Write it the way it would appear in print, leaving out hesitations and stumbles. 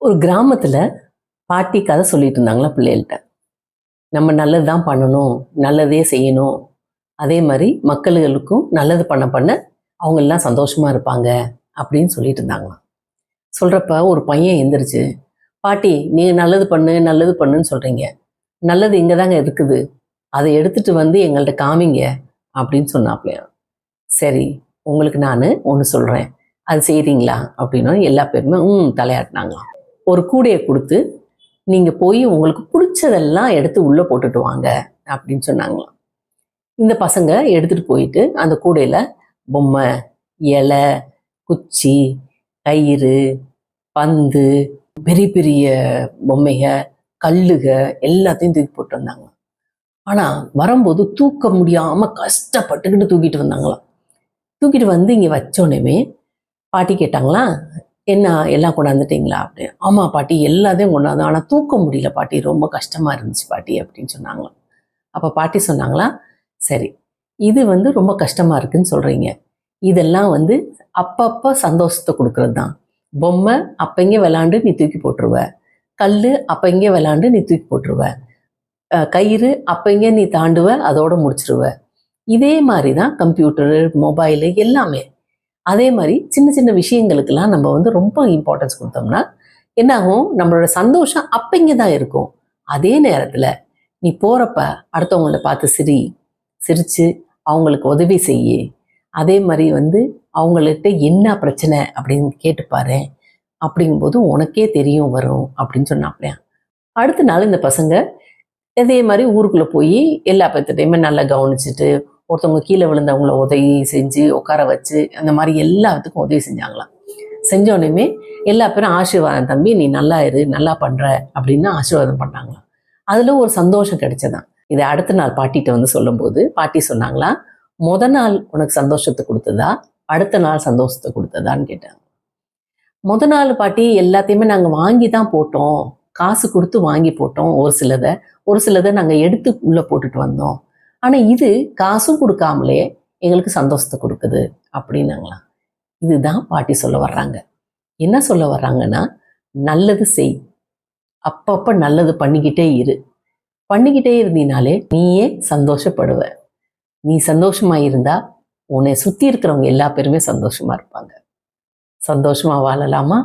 ஒரு கிராமத்தில் பாட்டி கதை சொல்லிட்டு இருந்தாங்களா பிள்ளைகள்கிட்ட. நம்ம நல்லது தான் பண்ணணும், நல்லதே செய்யணும், அதே மாதிரி மக்களுக்கும் நல்லது பண்ண பண்ண அவங்க எல்லாம் சந்தோஷமா இருப்பாங்க அப்படின்னு சொல்லிட்டு இருந்தாங்களாம். சொல்கிறப்ப ஒரு பையன் எந்திரிச்சு, பாட்டி நீங்கள் நல்லது பண்ணு நல்லது பண்ணுன்னு சொல்கிறீங்க, நல்லது இங்கே தாங்க இருக்குது, அதை எடுத்துட்டு வந்து எங்கள்கிட்ட காமிங்க அப்படின்னு சொன்னாப்லையா. சரி, உங்களுக்கு நான் ஒன்று சொல்கிறேன், அது செய்கிறீங்களா அப்படின்னா எல்லா பேருமே தலையாட்டினாங்களாம். ஒரு கூடையை கொடுத்து நீங்கள் போய் உங்களுக்கு பிடிச்சதெல்லாம் எடுத்து உள்ளே போட்டுட்டு வாங்க அப்படின்னு சொன்னாங்களாம். இந்த பசங்க எடுத்துகிட்டு போயிட்டு அந்த கூடையில் பொம்மை, இலை, குச்சி, கயிறு, பந்து, பெரிய பெரிய பொம்மைக, கல்லுக எல்லாத்தையும் தூக்கி போட்டு வந்தாங்க. ஆனால் வரும்போது தூக்க முடியாமல் கஷ்டப்பட்டுக்கிட்டு தூக்கிட்டு வந்தாங்களாம். தூக்கிட்டு வந்து இங்கே வச்சோடனே பாட்டி கேட்டாங்களா, என்ன எல்லாம் கொண்டாந்துட்டீங்களா அப்படின்னு. ஆமாம் பாட்டி எல்லாத்தையும் கொண்டாந்து, ஆனால் தூக்க முடியல பாட்டி, ரொம்ப கஷ்டமாக இருந்துச்சு பாட்டி அப்படின்னு சொன்னாங்களாம். அப்போ பாட்டி சொன்னாங்களா, சரி இது ரொம்ப கஷ்டமாக இருக்குன்னு சொல்கிறீங்க, இதெல்லாம் அப்பப்போ சந்தோஷத்தை கொடுக்கறது தான். பொம்மை அப்பங்கே விளாண்டு நீ தூக்கி போட்டுருவ, கல் அப்பங்கே விளாண்டு நீ தூக்கி போட்டுருவ, கயிறு அப்பங்கே நீ தாண்டுவ அதோட முடிச்சிருவ. இதே மாதிரி தான் கம்ப்யூட்டரு, மொபைலு எல்லாமே. அதே மாதிரி சின்ன சின்ன விஷயங்களுக்கெல்லாம் நம்ம ரொம்ப இம்பார்ட்டன்ஸ் கொடுத்தோம்னா என்னாகும், நம்மளோட சந்தோஷம் அப்பங்க தான் இருக்கும். அதே நேரத்தில் நீ போகிறப்ப அடுத்தவங்கள பார்த்து சிரித்து அவங்களுக்கு உதவி செய்ய, அதே மாதிரி அவங்கள்ட்ட என்ன பிரச்சனை அப்படின்னு கேட்டுப்பாரு, அப்படிங்கும்போது உனக்கே தெரியும் வரும் அப்படின்னு சொன்னாப்லையா. அடுத்த நாள் இந்த பசங்க இதே மாதிரி ஊருக்குள்ளே போய் எல்லா பேர்த்திட்டையுமே நல்லா கவனிச்சுட்டு, ஒருத்தவங்க கீழே விழுந்தவங்கள உதவி செஞ்சு உட்கார வச்சு அந்த மாதிரி எல்லாத்துக்கும் உதவி செஞ்சாங்களாம். செஞ்சோடனே எல்லா பேரும் ஆசீர்வாதம், தம்பி நீ நல்லா இரு, நல்லா பண்ணுற அப்படின்னு ஆசீர்வாதம் பண்ணாங்களாம். அதில் ஒரு சந்தோஷம் கிடைச்சதான். இதை அடுத்த நாள் பாட்டிகிட்ட சொல்லும்போது பாட்டி சொன்னாங்களா, நாள் உனக்கு சந்தோஷத்தை கொடுத்ததா, அடுத்த நாள் சந்தோஷத்தை கொடுத்ததான்னு கேட்டாங்க. நாள் பாட்டி எல்லாத்தையுமே நாங்கள் வாங்கி தான் போட்டோம், காசு கொடுத்து வாங்கி போட்டோம். ஒரு சிலதை நாங்கள் எடுத்து உள்ளே போட்டுட்டு வந்தோம். ஆனால் இது காசும் கொடுக்காமலே எங்களுக்கு சந்தோஷத்தை கொடுக்குது அப்படின்னாங்களாம். இதுதான் பாட்டி சொல்ல வர்றாங்க. என்ன சொல்ல வர்றாங்கன்னா, நல்லது செய், அப்பப்போ நல்லது பண்ணிக்கிட்டே இருந்தீனாலே நீயே சந்தோஷப்படுவ. நீ சந்தோஷமா இருந்தா உன்னை சுற்றி இருக்கிறவங்க எல்லா பேருமே சந்தோஷமா இருப்பாங்க. சந்தோஷமா வாழலாமா?